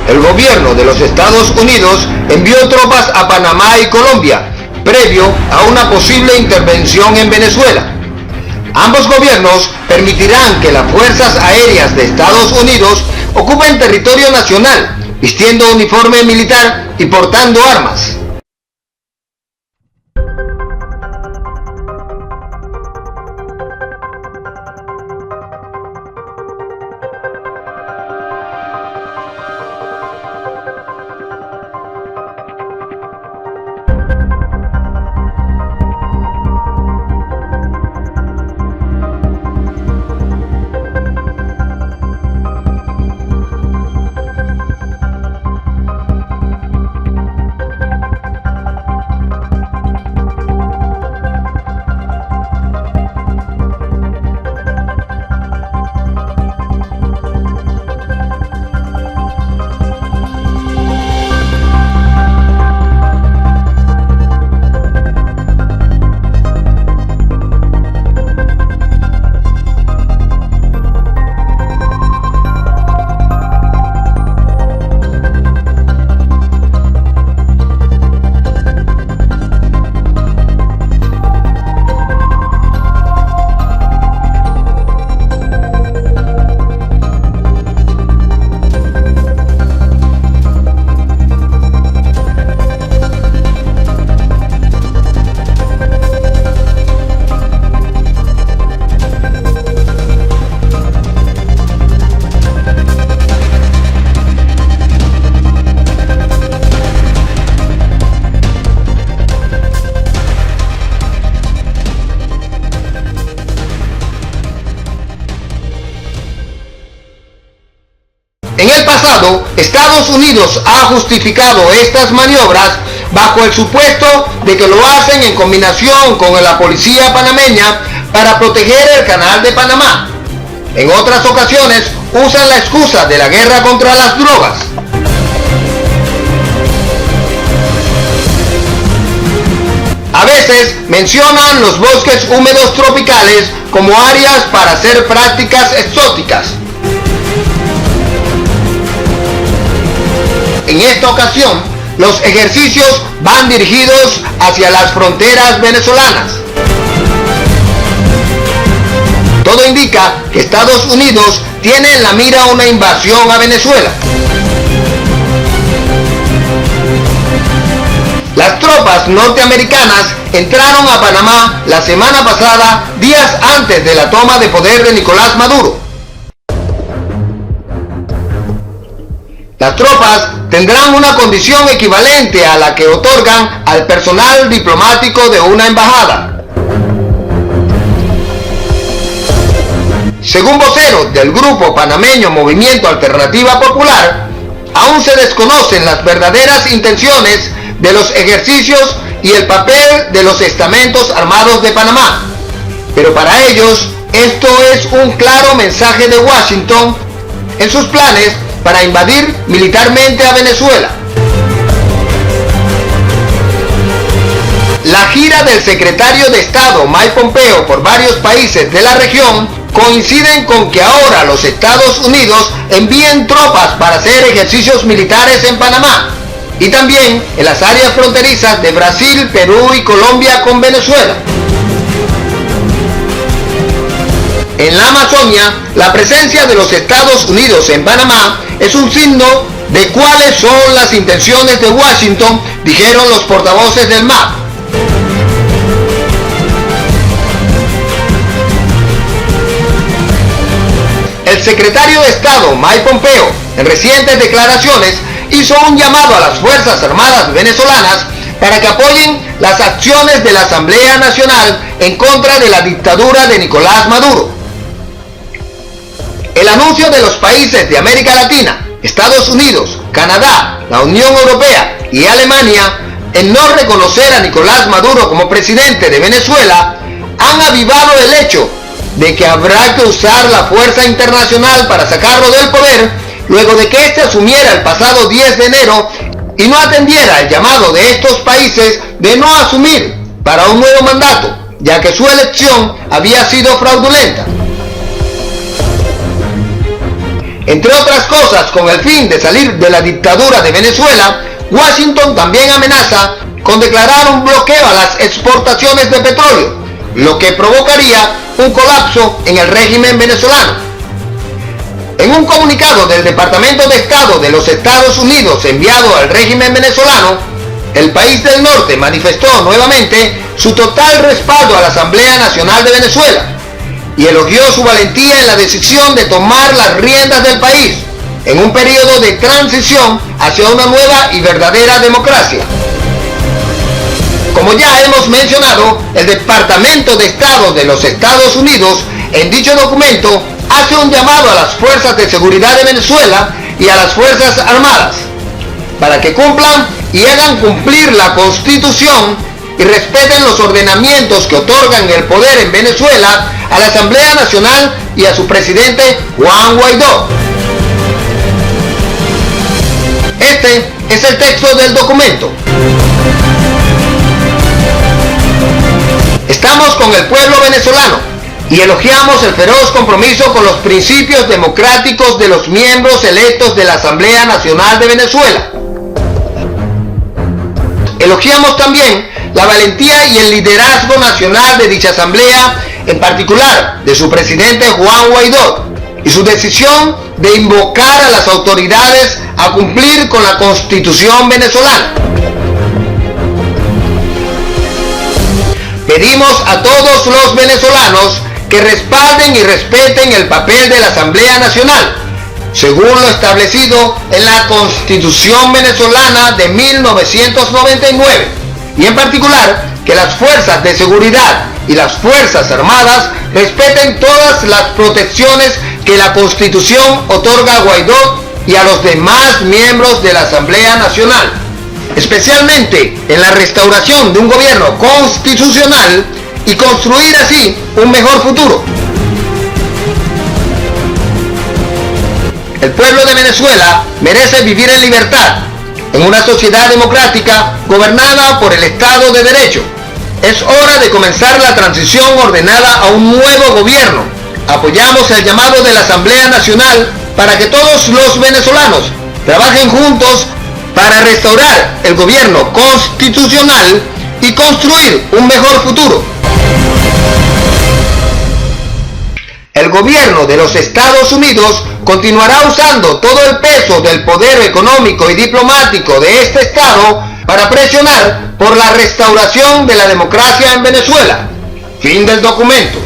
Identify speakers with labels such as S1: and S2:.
S1: el gobierno de los Estados Unidos envió tropas a Panamá y Colombia, previo a una posible intervención en Venezuela. Ambos gobiernos permitirán que las fuerzas aéreas de Estados Unidos ocupen territorio nacional, vistiendo uniforme militar y portando armas. En el pasado, Estados Unidos ha justificado estas maniobras bajo el supuesto de que lo hacen en combinación con la policía panameña para proteger el Canal de Panamá. En otras ocasiones, usan la excusa de la guerra contra las drogas. A veces mencionan los bosques húmedos tropicales como áreas para hacer prácticas exóticas. En esta ocasión, los ejercicios van dirigidos hacia las fronteras venezolanas. Todo indica que Estados Unidos tiene en la mira una invasión a Venezuela. Las tropas norteamericanas entraron a Panamá la semana pasada, días antes de la toma de poder de Nicolás Maduro. Las tropas tendrán una condición equivalente a la que otorgan al personal diplomático de una embajada. Según voceros del grupo panameño Movimiento Alternativa Popular, aún se desconocen las verdaderas intenciones de los ejercicios y el papel de los estamentos armados de Panamá. Pero para ellos, esto es un claro mensaje de Washington en sus planes para invadir militarmente a Venezuela. La gira del secretario de Estado Mike Pompeo por varios países de la región coinciden con que ahora los Estados Unidos envíen tropas para hacer ejercicios militares en Panamá y también en las áreas fronterizas de Brasil, Perú y Colombia con Venezuela. En la Amazonia, la presencia de los Estados Unidos en Panamá es un signo de cuáles son las intenciones de Washington, dijeron los portavoces del MAP. El secretario de Estado Mike Pompeo, en recientes declaraciones, hizo un llamado a las Fuerzas Armadas venezolanas para que apoyen las acciones de la Asamblea Nacional en contra de la dictadura de Nicolás Maduro. El anuncio de los países de América Latina, Estados Unidos, Canadá, la Unión Europea y Alemania en no reconocer a Nicolás Maduro como presidente de Venezuela han avivado el hecho de que habrá que usar la fuerza internacional para sacarlo del poder luego de que éste asumiera el pasado 10 de enero y no atendiera el llamado de estos países de no asumir para un nuevo mandato, ya que su elección había sido fraudulenta. Entre otras cosas, con el fin de salir de la dictadura de Venezuela, Washington también amenaza con declarar un bloqueo a las exportaciones de petróleo, lo que provocaría un colapso en el régimen venezolano. En un comunicado del Departamento de Estado de los Estados Unidos enviado al régimen venezolano, el país del norte manifestó nuevamente su total respaldo a la Asamblea Nacional de Venezuela y elogió su valentía en la decisión de tomar las riendas del país en un periodo de transición hacia una nueva y verdadera democracia. Como ya hemos mencionado, el Departamento de Estado de los Estados Unidos en dicho documento hace un llamado a las fuerzas de seguridad de Venezuela y a las Fuerzas Armadas para que cumplan y hagan cumplir la Constitución y respeten los ordenamientos que otorgan el poder en Venezuela a la Asamblea Nacional y a su presidente Juan Guaidó. Este es el texto del documento. Estamos con el pueblo venezolano y elogiamos el feroz compromiso con los principios democráticos de los miembros electos de la Asamblea Nacional de Venezuela. Elogiamos también la valentía y el liderazgo nacional de dicha asamblea, en particular de su presidente Juan Guaidó, y su decisión de invocar a las autoridades a cumplir con la Constitución venezolana. Pedimos a todos los venezolanos que respalden y respeten el papel de la Asamblea Nacional, según lo establecido en la Constitución venezolana de 1999, y en particular que las fuerzas de seguridad y las Fuerzas Armadas respeten todas las protecciones que la Constitución otorga a Guaidó y a los demás miembros de la Asamblea Nacional, especialmente en la restauración de un gobierno constitucional y construir así un mejor futuro. El pueblo de Venezuela merece vivir en libertad, en una sociedad democrática gobernada por el Estado de Derecho. Es hora de comenzar la transición ordenada a un nuevo gobierno. Apoyamos el llamado de la Asamblea Nacional para que todos los venezolanos trabajen juntos para restaurar el gobierno constitucional y construir un mejor futuro. El gobierno de los Estados Unidos continuará usando todo el peso del poder económico y diplomático de este Estado para presionar por la restauración de la democracia en Venezuela. Fin del documento.